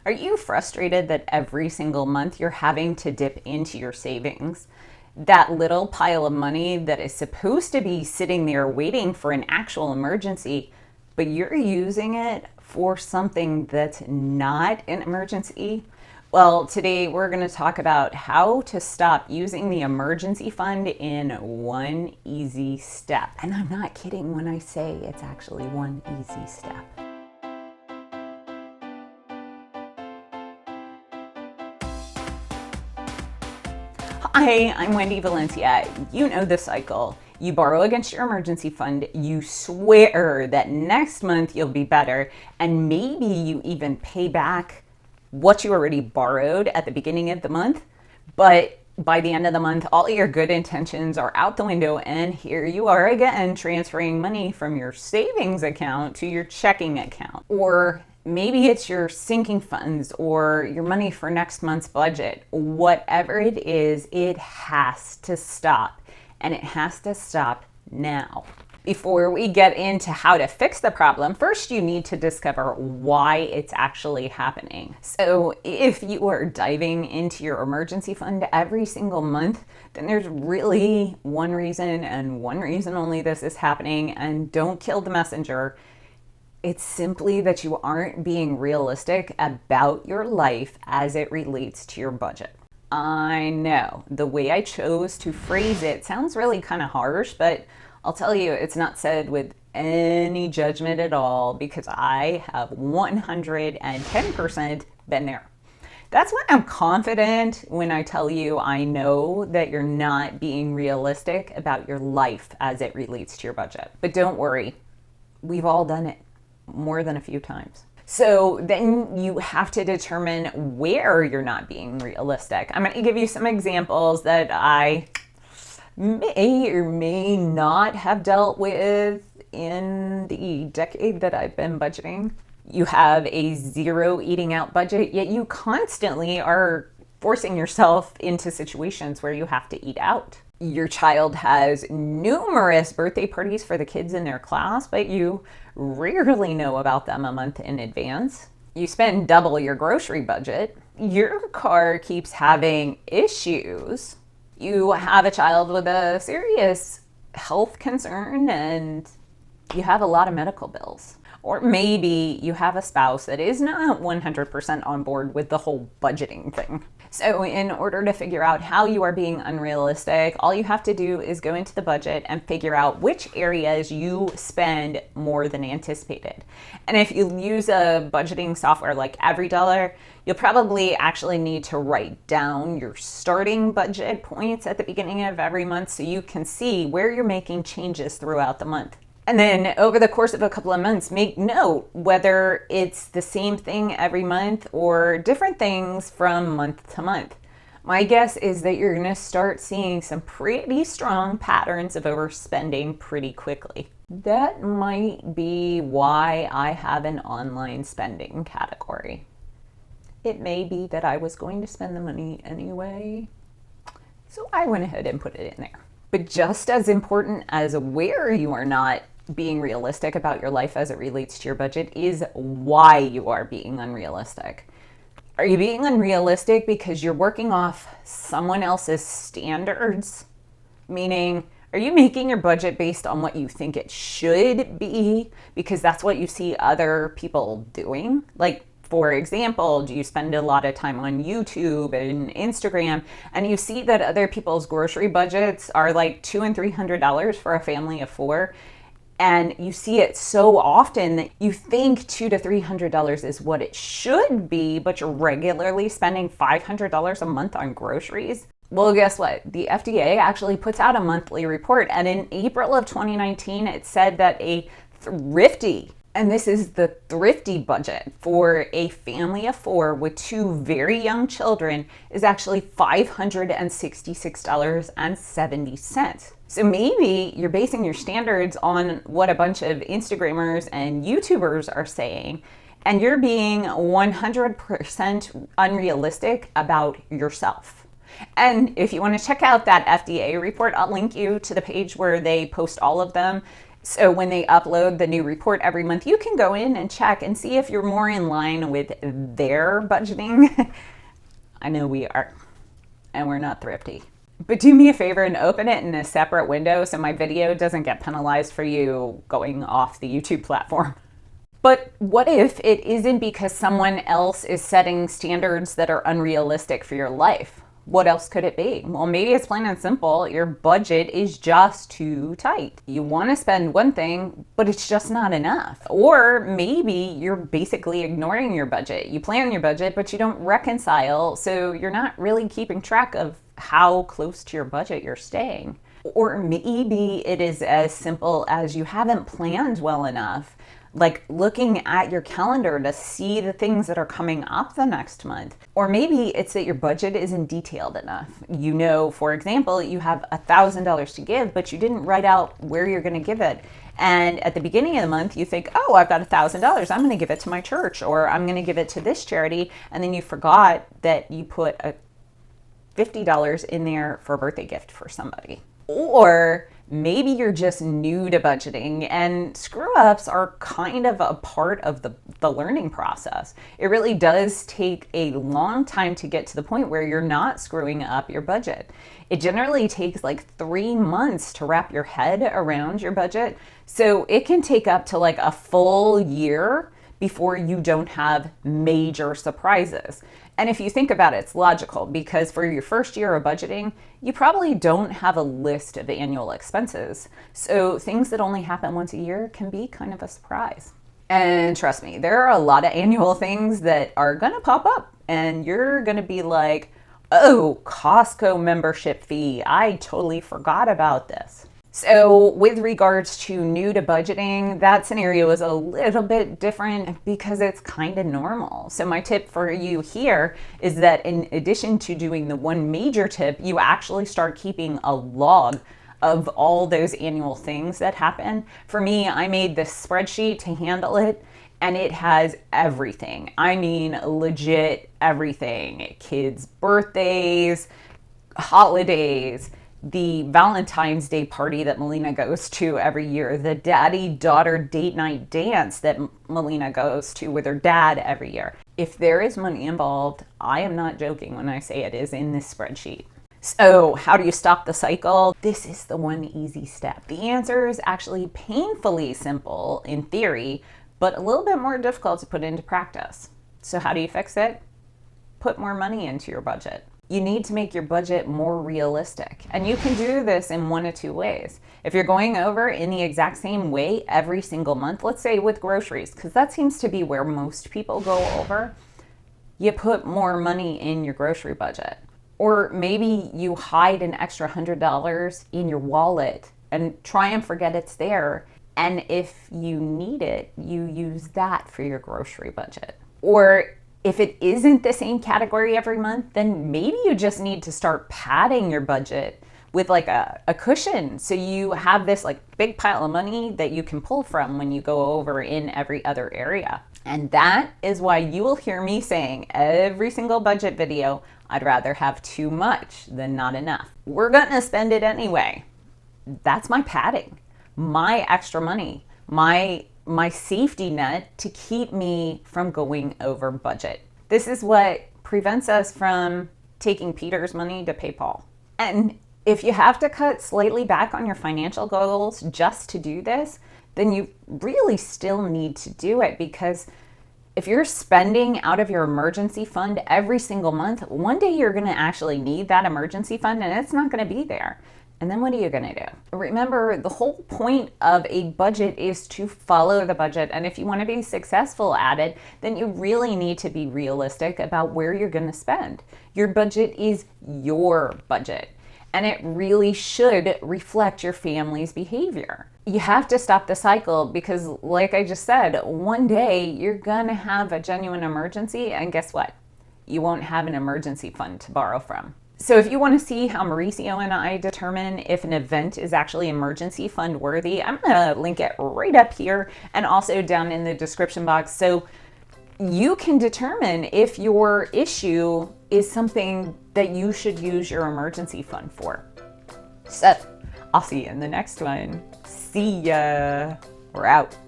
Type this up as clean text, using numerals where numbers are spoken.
Are you frustrated that every single month you're having to dip into your savings? That little pile of money that is supposed to be sitting there waiting for an actual emergency, but you're using it for something that's not an emergency? Well, today we're going to talk about how to stop using the emergency fund in one easy step. And I'm not kidding when I say it's actually one easy step. Hi, I'm Wendy Valencia. You know the cycle. You borrow against your emergency fund, you swear that next month you'll be better, and maybe you even pay back what you already borrowed at the beginning of the month. But by the end of the month, all your good intentions are out the window, and here you are again transferring money from your savings account to your checking account. Or maybe it's your sinking funds or your money for next month's budget. Whatever it is, it has to stop, and it has to stop now. Before we get into how to fix the problem, first you need to discover why it's actually happening. So if you are diving into your emergency fund every single month, then there's really one reason and one reason only this is happening, and don't kill the messenger. It's simply that you aren't being realistic about your life as it relates to your budget. I know the way I chose to phrase it sounds really kind of harsh, but I'll tell you, it's not said with any judgment at all, because I have 110% been there. That's why I'm confident when I tell you I know that you're not being realistic about your life as it relates to your budget. But don't worry, we've all done it more than a few times. So then you have to determine where you're not being realistic. I'm going to give you some examples that I may or may not have dealt with in the decade that I've been budgeting. You have a zero eating out budget, yet you constantly are forcing yourself into situations where you have to eat out. Your child has numerous birthday parties for the kids in their class, but you rarely know about them a month in advance. You spend double your grocery budget. Your car keeps having issues. You have a child with a serious health concern, and you have a lot of medical bills. Or maybe you have a spouse that is not 100% on board with the whole budgeting thing. So in order to figure out how you are being unrealistic, all you have to do is go into the budget and figure out which areas you spend more than anticipated. And if you use a budgeting software like EveryDollar, you'll probably actually need to write down your starting budget points at the beginning of every month so you can see where you're making changes throughout the month. And then over the course of a couple of months, make note whether it's the same thing every month or different things from month to month. My guess is that you're going to start seeing some pretty strong patterns of overspending pretty quickly. That might be why I have an online spending category. It may be that I was going to spend the money anyway, so I went ahead and put it in there. But just as important as where you are not being realistic about your life as it relates to your budget is why you are being unrealistic. Are you being unrealistic because you're working off someone else's standards? Meaning, are you making your budget based on what you think it should be because that's what you see other people doing? Like, for example, do you spend a lot of time on YouTube and Instagram and you see that other people's grocery budgets are like $200 and $300 for a family of four? And you see it so often that you think $200 to $300 is what it should be, but you're regularly spending $500 a month on groceries. Well, guess what? The FDA actually puts out a monthly report, and in April of 2019, it said that a thrifty, and this is the thrifty budget for a family of four with two very young children, is actually $566.70. So maybe you're basing your standards on what a bunch of Instagrammers and YouTubers are saying, and you're being 100% unrealistic about yourself. And if you want to check out that FDA report, I'll link you to the page where they post all of them. So when they upload the new report every month, you can go in and check and see if you're more in line with their budgeting. I know we are, and we're not thrifty. But do me a favor and open it in a separate window so my video doesn't get penalized for you going off the YouTube platform. But what if it isn't because someone else is setting standards that are unrealistic for your life? What else could it be? Well, maybe it's plain and simple. Your budget is just too tight. You want to spend one thing, but it's just not enough. Or maybe you're basically ignoring your budget. You plan your budget, but you don't reconcile, so you're not really keeping track of how close to your budget you're staying. Or maybe it is as simple as you haven't planned well enough, like looking at your calendar to see the things that are coming up the next month. Or maybe it's that your budget isn't detailed enough. You know, for example, you have $1,000 to give, but you didn't write out where you're going to give it. And at the beginning of the month, you think, oh, I've got $1,000. I'm going to give it to my church, or I'm going to give it to this charity. And then you forgot that you put a $50 in there for a birthday gift for somebody. Or maybe you're just new to budgeting, and screw ups are kind of a part of the learning process. It really does take a long time to get to the point where you're not screwing up your budget. It generally takes like 3 months to wrap your head around your budget. So it can take up to like a full year before you don't have major surprises. And if you think about it, it's logical, because for your first year of budgeting, you probably don't have a list of annual expenses. So things that only happen once a year can be kind of a surprise. And trust me, there are a lot of annual things that are gonna pop up, and you're gonna be like, oh, Costco membership fee, I totally forgot about this. So with regards to new to budgeting, that scenario is a little bit different because it's kind of normal. So my tip for you here is that in addition to doing the one major tip, you actually start keeping a log of all those annual things that happen. For me, I made this spreadsheet to handle it, and it has everything. I mean, legit everything. Kids' birthdays, holidays, the Valentine's Day party that Melina goes to every year, the daddy-daughter date night dance that Melina goes to with her dad every year. If there is money involved, I am not joking when I say it is in this spreadsheet. So how do you stop the cycle? This is the one easy step. The answer is actually painfully simple in theory, but a little bit more difficult to put into practice. So how do you fix it? Put more money into your budget. You need to make your budget more realistic. And you can do this in one of two ways. If you're going over in the exact same way every single month, let's say with groceries, because that seems to be where most people go over, you put more money in your grocery budget. Or maybe you hide an extra $100 in your wallet and try and forget it's there. And if you need it, you use that for your grocery budget. Or if it isn't the same category every month, then maybe you just need to start padding your budget with like a cushion. So you have this like big pile of money that you can pull from when you go over in every other area. And that is why you will hear me saying every single budget video, I'd rather have too much than not enough. We're gonna spend it anyway. That's my padding, my extra money, my safety net to keep me from going over budget. This is what prevents us from taking Peter's money to pay Paul. And if you have to cut slightly back on your financial goals just to do this, then you really still need to do it, because if you're spending out of your emergency fund every single month, one day you're going to actually need that emergency fund and it's not going to be there. And then what are you going to do? Remember, the whole point of a budget is to follow the budget. And if you want to be successful at it, then you really need to be realistic about where you're going to spend. Your budget is your budget, and it really should reflect your family's behavior. You have to stop the cycle because, like I just said, one day you're going to have a genuine emergency, and guess what? You won't have an emergency fund to borrow from. So if you want to see how Mauricio and I determine if an event is actually emergency fund worthy, I'm going to link it right up here and also down in the description box, so you can determine if your issue is something that you should use your emergency fund for. So I'll see you in the next one. See ya. We're out.